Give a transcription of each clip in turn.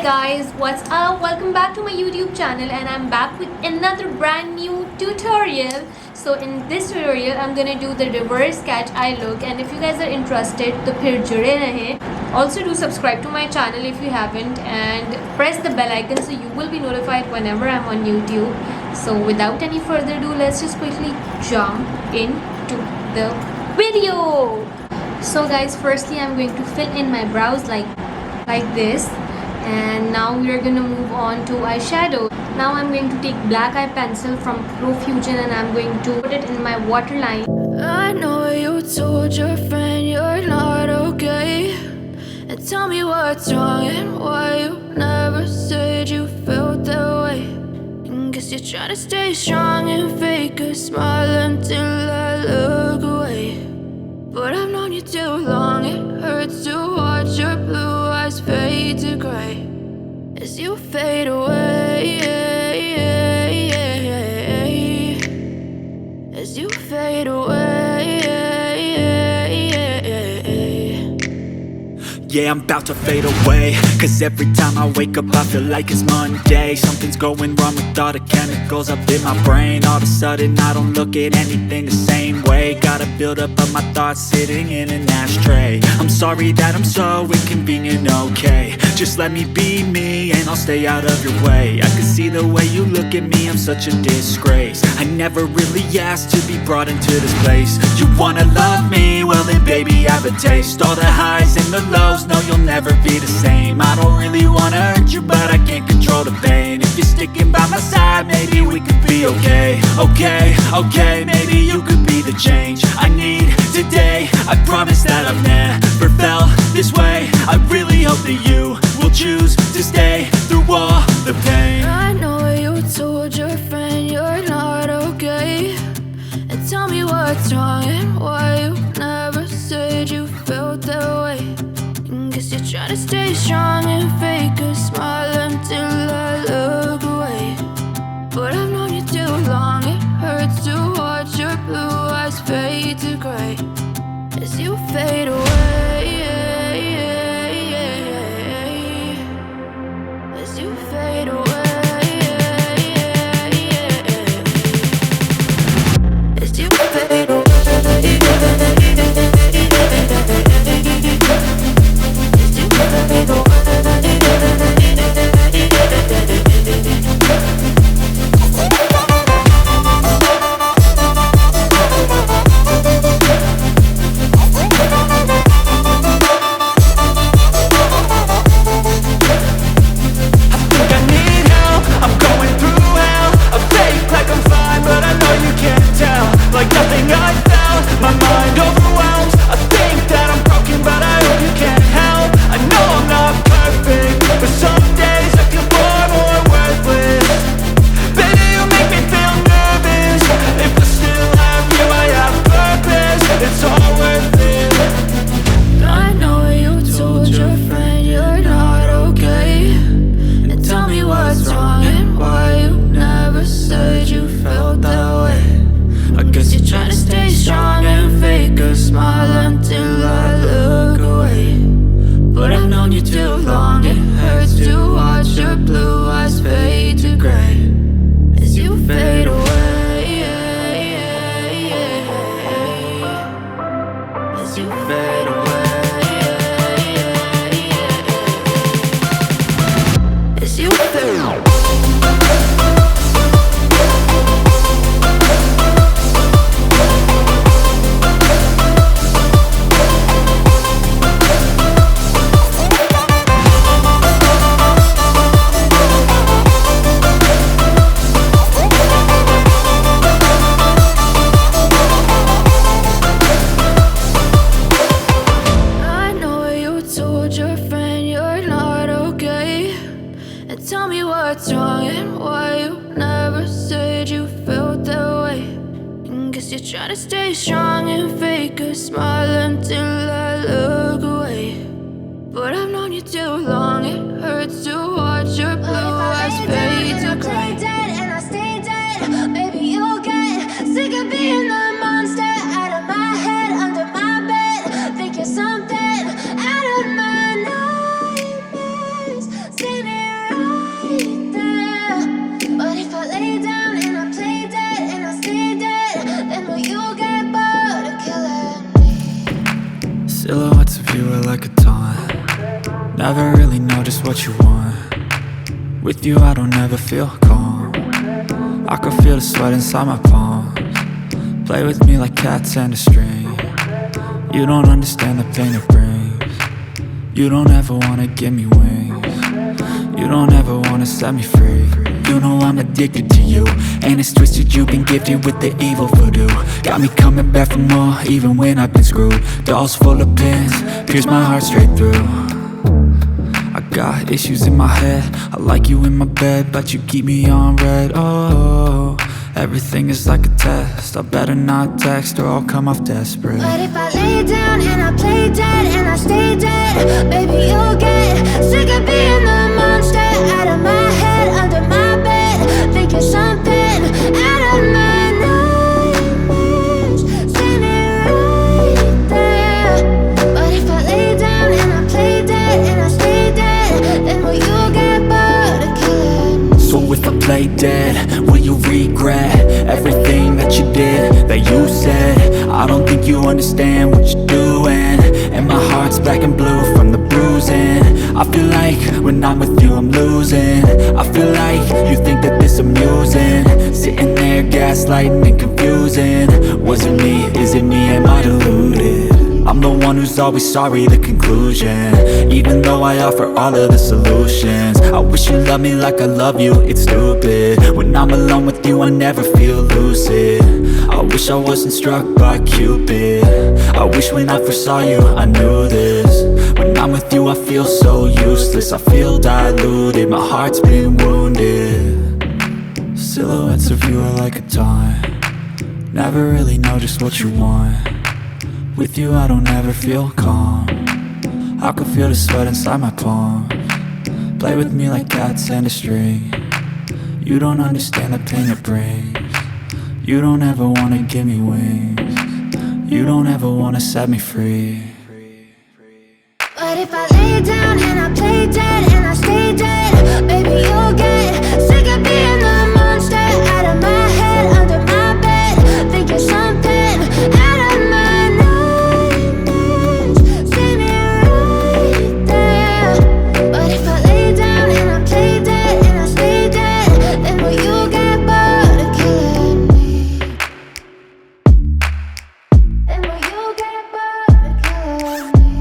guys, what's up? Welcome back to my YouTube channel and I'm back with another brand new tutorial. So in this tutorial I'm gonna do the reverse catch eye look, and if you guys are interested तो फिर जुड़े रहें. Also do subscribe to my channel if you haven't and press the bell icon so you will be notified whenever I'm on YouTube. So without any further ado, let's just quickly jump into the video. So guys, firstly I'm going to fill in my brows like this, and now we are gonna move on to eyeshadow. Now I'm going to take black eye pencil from Pro Fusion and I'm going to put it in my waterline. I know you told your friend you're not okay, and tell me what's wrong and why you never said you felt that way. And guess you're trying to stay strong and fake a smile until I look away. But I've known you too long, it hurts to watch your blue eyes fade to gray as you fade away, as you fade away. Yeah, I'm about to fade away, cause every time I wake up I feel like it's Monday. Something's going wrong with all the chemicals up in my brain. All of a sudden I don't look at anything the same way. Gotta build up of my thoughts sitting in an ashtray. I'm sorry that I'm so inconvenient, okay. Just let me be me and I'll stay out of your way. I can see the way you look at me, I'm such a disgrace. I never really asked to be brought into this place. You wanna love me? Well then baby I have a taste. All the highs and the lows, no you'll never be the same. I don't really wanna hurt you but I can't control the pain. If you're sticking by my side maybe we could be okay. Okay, maybe you could be the change I need today. I promise that I've never felt this way. I really hope that you will choose to stay through all the pain. I know you told your friend you're not okay, and tell me what's wrong and why you never said you felt that way. And guess you're trying to stay strong and fake a smile until I look away. But I've known you too long, it hurts to watch your blue eyes fade to gray as you fade away, as you fade away, as you fade away. Tell me what's wrong and why you never said you felt that way. And guess you're trying to stay strong and fake a smile until I look away. But I've known you too long, it hurts to watch your blue eyes fade to gray. And I stay dead, maybe you'll get sick of being the monster out of my head, under my bed. Think you're something out of my nightmares, seen it Never really know just what you want. With you I don't ever feel calm. I can feel the sweat inside my palms. Play with me like cats and a string. You don't understand the pain it brings. You don't ever wanna give me wings. You don't ever wanna set me free. You know I'm addicted to you, and it's twisted, you've been gifted with the evil voodoo. Got me coming back for more, even when I've been screwed. Dolls full of pins, pierce my heart straight through. I got issues in my head, I like you in my bed, but you keep me on red. Oh, everything is like a test, I better not text or I'll come off desperate. But if I lay down and I play dead and I stay dead, baby, you'll get sick of being the monster out of my head, under my bed, thinking something out of my nightmares, standing right there. But if I lay down and I play dead and I stay dead, then will you get bored of killing me? So if I play dead, will you regret everything that you did, that you said? I don't think you understand what you're doing, and my heart's black and blue from the bruising. I feel like when I'm with you I'm losing. I feel like you think that this amusing, sitting there gaslighting and confusing. Was it me? Is it me? Am I deluded? I'm the one who's always sorry, the conclusion. Even though I offer all of the solutions, I wish you loved me like I love you, it's stupid. When I'm alone with you I never feel lucid. I wish I wasn't struck by Cupid. I wish when I first saw you I knew this. When I'm with you I feel so useless, I feel diluted, my heart's been wounded. Silhouettes of you are like a taunt. Never really know just what you want. With you I don't ever feel calm. I can feel the sweat inside my palms. Play with me like cats and a string. You don't understand the pain it brings. You don't ever wanna give me wings. You don't ever wanna set me free. But if I lay down and I play dead and I stay dead, baby, you'll get sick of being the monster out of my head, under my bed, thinking something out of my nightmares, standing right there. But if I lay down and I play dead and I stay dead, then will you get bored of killing me? Then will you get bored of killing me?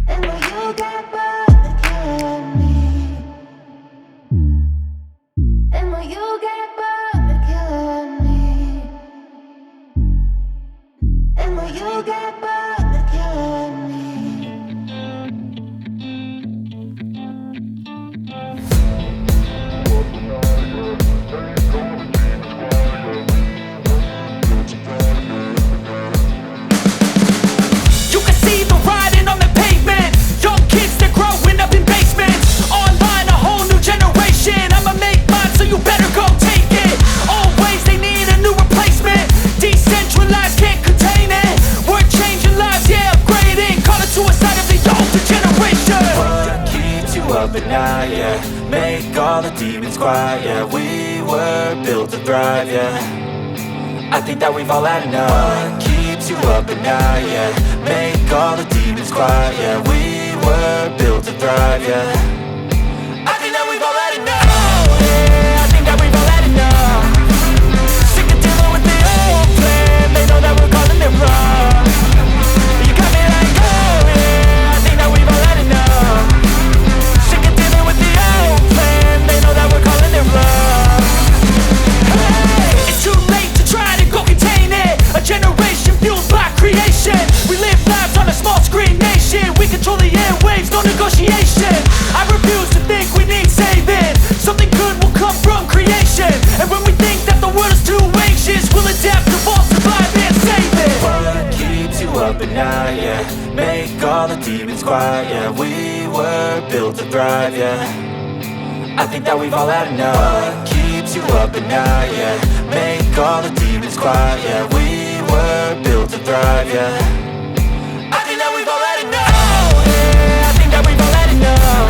And will you get bored of killing me? And will you get bored of killing me? And will you get bored of killing me? You can see the writing on the pavement. Young kids, they're growing up in basements. Online, a whole new generation. I'ma make mine, so you better go take it. Always, they need a new replacement. Decentralized, can't contain it. We're changing lives, yeah, upgrading. Call it suicide of the older generation. What keeps you up at night, yeah? Make all the demons quiet, yeah. We were built to thrive, yeah. I think that we've all had enough. What keeps you up at night, yeah? Make all the demons quiet, yeah. We were built to thrive, yeah. I think that we've all had enough. Yeah, I think that we've all had enough. Sick of dealing with the old plan. They know that we're calling it wrong. You got me like, oh yeah, I think that we've all had enough. Sick of dealing with the old plan. They know that we're calling it wrong. Hey, it's too late to try to go contain it. A generation fueled by creation. We live lives on a small screen nation. We control the airwaves, no negotiation. I refuse to think we need saving. Something good will come from creation. And when we think that the world is too anxious, we'll adapt, evolve, survive and save it. What keeps you up at night, yeah? Make all the demons quiet, yeah. We were built to thrive, yeah. I think that we've all had enough. What keeps you up at night, yeah? Make all the demons quiet, yeah. We were built to thrive, yeah. I think that we've all had enough. Yeah, I think that we've all had enough.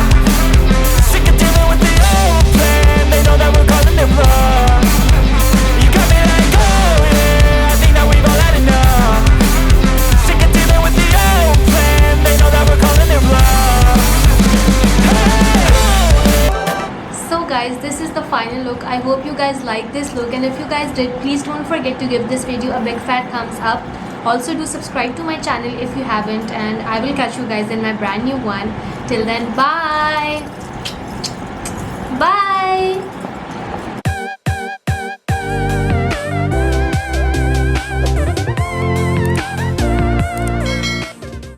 Sick of dealing with the old plan. They know that we're calling it wrong. You got me like, oh yeah, I think that we've all had enough. Sick of dealing with the old plan. They know that we're guys, this is the final look. I hope you guys like this look, and if you guys did, please don't forget to give this video a big fat thumbs up. Also do subscribe to my channel if you haven't, and I will catch you guys in my brand new one. Till then, bye. Bye.